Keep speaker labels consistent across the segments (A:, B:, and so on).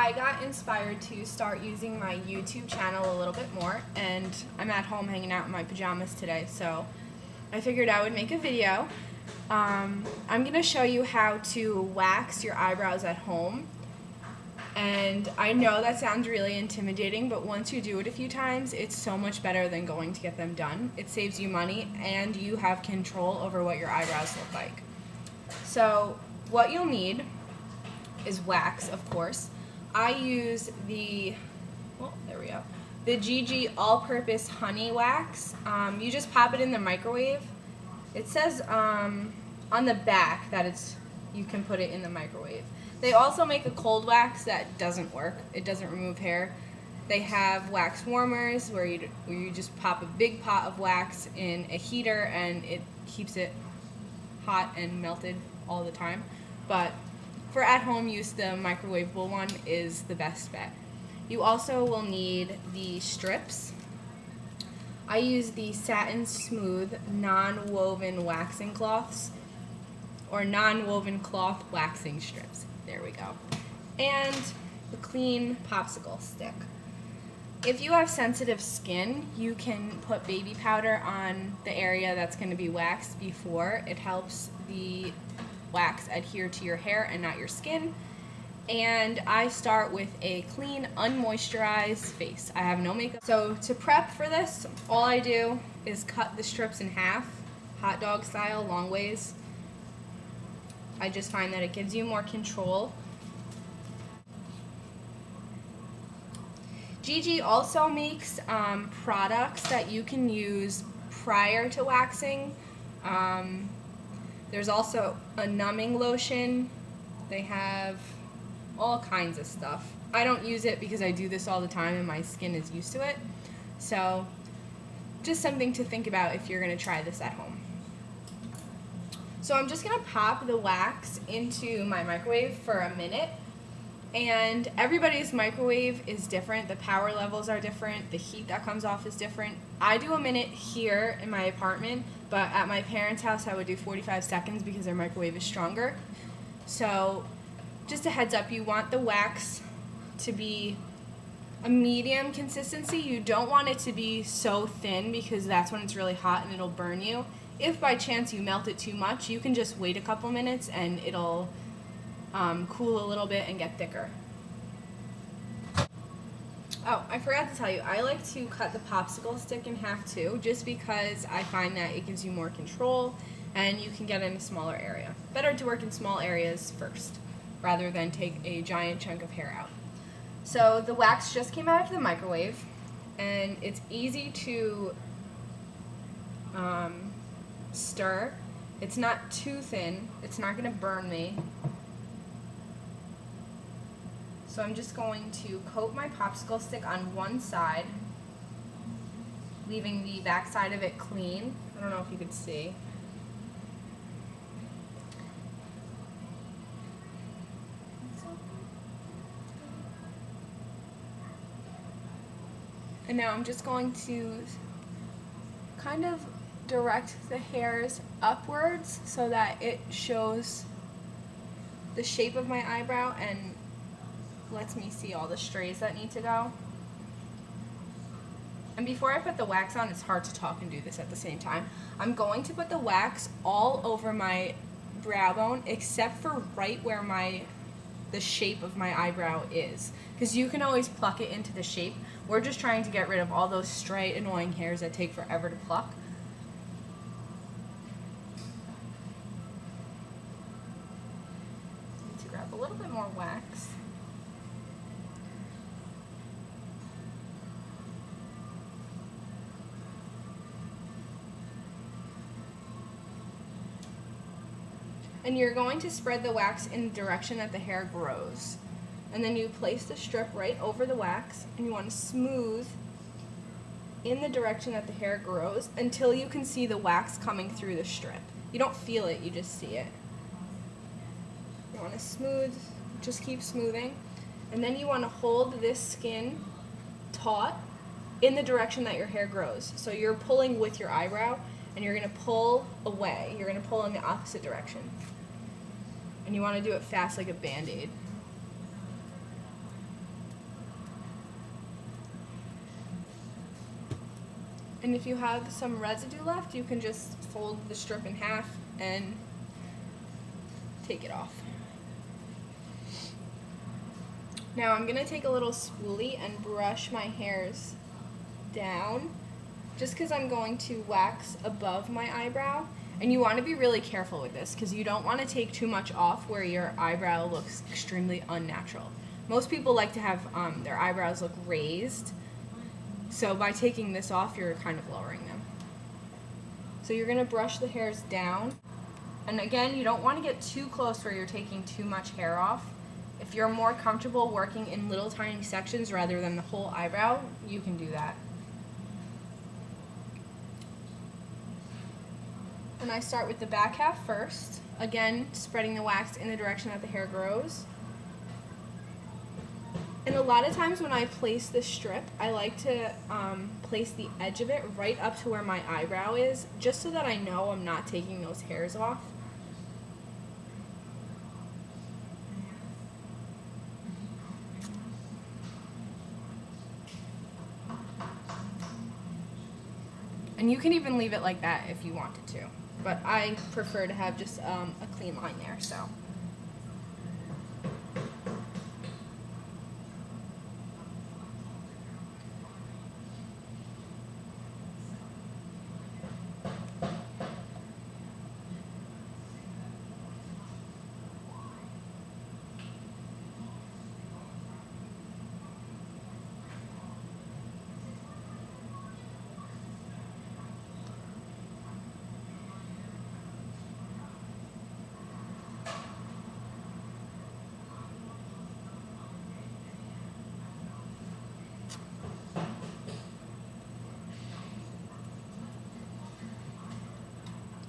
A: I got inspired to start using my YouTube channel a little bit more, and I'm at home hanging out in my pajamas today, so I figured I would make a video. I'm going to show you how to wax your eyebrows at home, and I know that sounds really intimidating, but once you do it a few times, it's so much better than going to get them done. It saves you money, and you have control over what your eyebrows look like. So what you'll need is wax, of course. I use the Gigi all-purpose honey wax. You just pop it in the microwave. It says on the back that you can put it in the microwave. They also make a cold wax that doesn't work. It doesn't remove hair. They have wax warmers where you just pop a big pot of wax in a heater and it keeps it hot and melted all the time. But for at-home use, the microwavable one is the best bet. You also will need the strips. I use the Satin Smooth non-woven waxing cloths, or non-woven cloth waxing strips. There we go. And the clean popsicle stick. If you have sensitive skin, you can put baby powder on the area that's going to be waxed before. It helps the wax adhere to your hair and not your skin. And I start with a clean, unmoisturized face. I have no makeup. So to prep for this, all I do is cut the strips in half, hot dog style, long ways. I just find that it gives you more control. Gigi also makes products that you can use prior to waxing. There's also a numbing lotion. They have all kinds of stuff. I don't use it because I do this all the time and my skin is used to it. So just something to think about if you're going to try this at home. So I'm just going to pop the wax into my microwave for a minute. And everybody's microwave is different. The power levels are different. The heat that comes off is different. I do a minute here in my apartment, but at my parents' house I would do 45 seconds because their microwave is stronger. So just a heads up, you want the wax to be a medium consistency. You don't want it to be so thin because that's when it's really hot and it'll burn you. If by chance you melt it too much, you can just wait a couple minutes and it'll cool a little bit and get thicker. Oh, I forgot to tell you, I like to cut the popsicle stick in half too, just because I find that it gives you more control and you can get in a smaller area. Better to work in small areas first, rather than take a giant chunk of hair out. So the wax just came out of the microwave, and it's easy to stir. It's not too thin. It's not going to burn me. So I'm just going to coat my popsicle stick on one side, leaving the back side of it clean. I don't know if you could see. And now I'm just going to kind of direct the hairs upwards so that it shows the shape of my eyebrow and lets me see all the strays that need to go. And before I put the wax on, it's hard to talk and do this at the same time. I'm going to put the wax all over my brow bone except for right where the shape of my eyebrow is, because you can always pluck it into the shape. We're just trying to get rid of all those stray, annoying hairs that take forever to pluck. Need to grab a little bit more wax. And you're going to spread the wax in the direction that the hair grows. And then you place the strip right over the wax, and you want to smooth in the direction that the hair grows until you can see the wax coming through the strip. You don't feel it, you just see it. You want to smooth, just keep smoothing. And then you want to hold this skin taut in the direction that your hair grows. So you're pulling with your eyebrow, and you're going to pull away. You're going to pull in the opposite direction. And you want to do it fast like a Band-Aid. And if you have some residue left, you can just fold the strip in half and take it off. Now I'm gonna take a little spoolie and brush my hairs down, just because I'm going to wax above my eyebrow. And you want to be really careful with this because you don't want to take too much off where your eyebrow looks extremely unnatural. Most people like to have their eyebrows look raised, so by taking this off, you're kind of lowering them. So you're going to brush the hairs down. And again, you don't want to get too close where you're taking too much hair off. If you're more comfortable working in little tiny sections rather than the whole eyebrow, you can do that. And I start with the back half first, again spreading the wax in the direction that the hair grows. And a lot of times when I place this strip, I like to place the edge of it right up to where my eyebrow is, just so that I know I'm not taking those hairs off. And you can even leave it like that if you wanted to. But I prefer to have just a clean line there, so.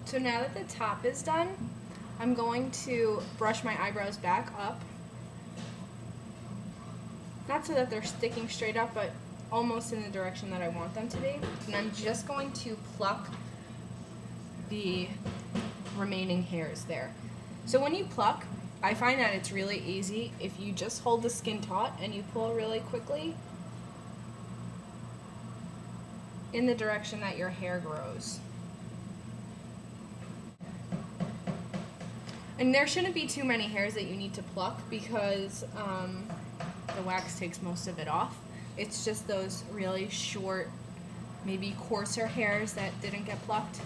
A: So now that the top is done, I'm going to brush my eyebrows back up. Not so that they're sticking straight up, but almost in the direction that I want them to be. And I'm just going to pluck the remaining hairs there. So when you pluck, I find that it's really easy if you just hold the skin taut and you pull really quickly in the direction that your hair grows. And there shouldn't be too many hairs that you need to pluck because the wax takes most of it off. It's just those really short, maybe coarser hairs that didn't get plucked.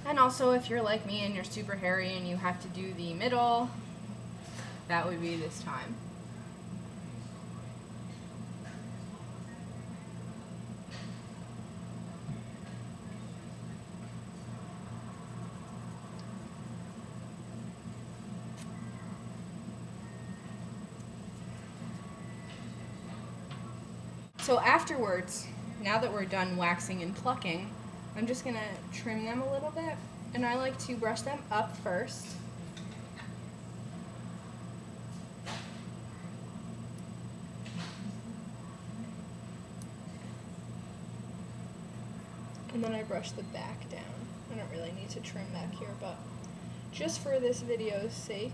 A: And also if you're like me and you're super hairy and you have to do the middle, that would be this time. So afterwards, now that we're done waxing and plucking, I'm just going to trim them a little bit, and I like to brush them up first. And then I brush the back down. I don't really need to trim back here, but just for this video's sake.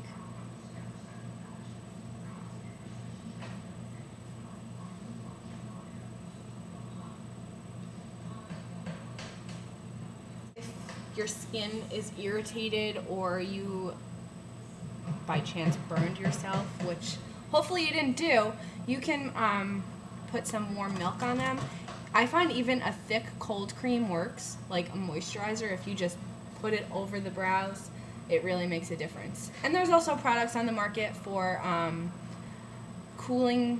A: Your skin is irritated or you by chance burned yourself, which hopefully you didn't do, you can put some warm milk on them. I find even a thick cold cream works, like a moisturizer. If you just put it over the brows, it really makes a difference. And there's also products on the market for cooling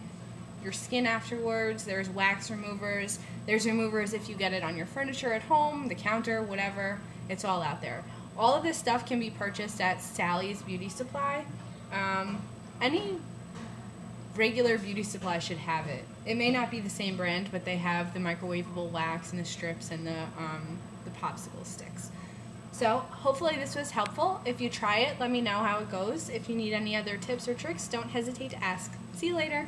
A: your skin afterwards. There's wax removers. There's removers if you get it on your furniture at home, the counter, whatever. It's all out there. All of this stuff can be purchased at Sally's Beauty Supply. Any regular beauty supply should have it. It may not be the same brand, but they have the microwavable wax and the strips and the popsicle sticks. So hopefully this was helpful. If you try it, let me know how it goes. If you need any other tips or tricks, don't hesitate to ask. See you later.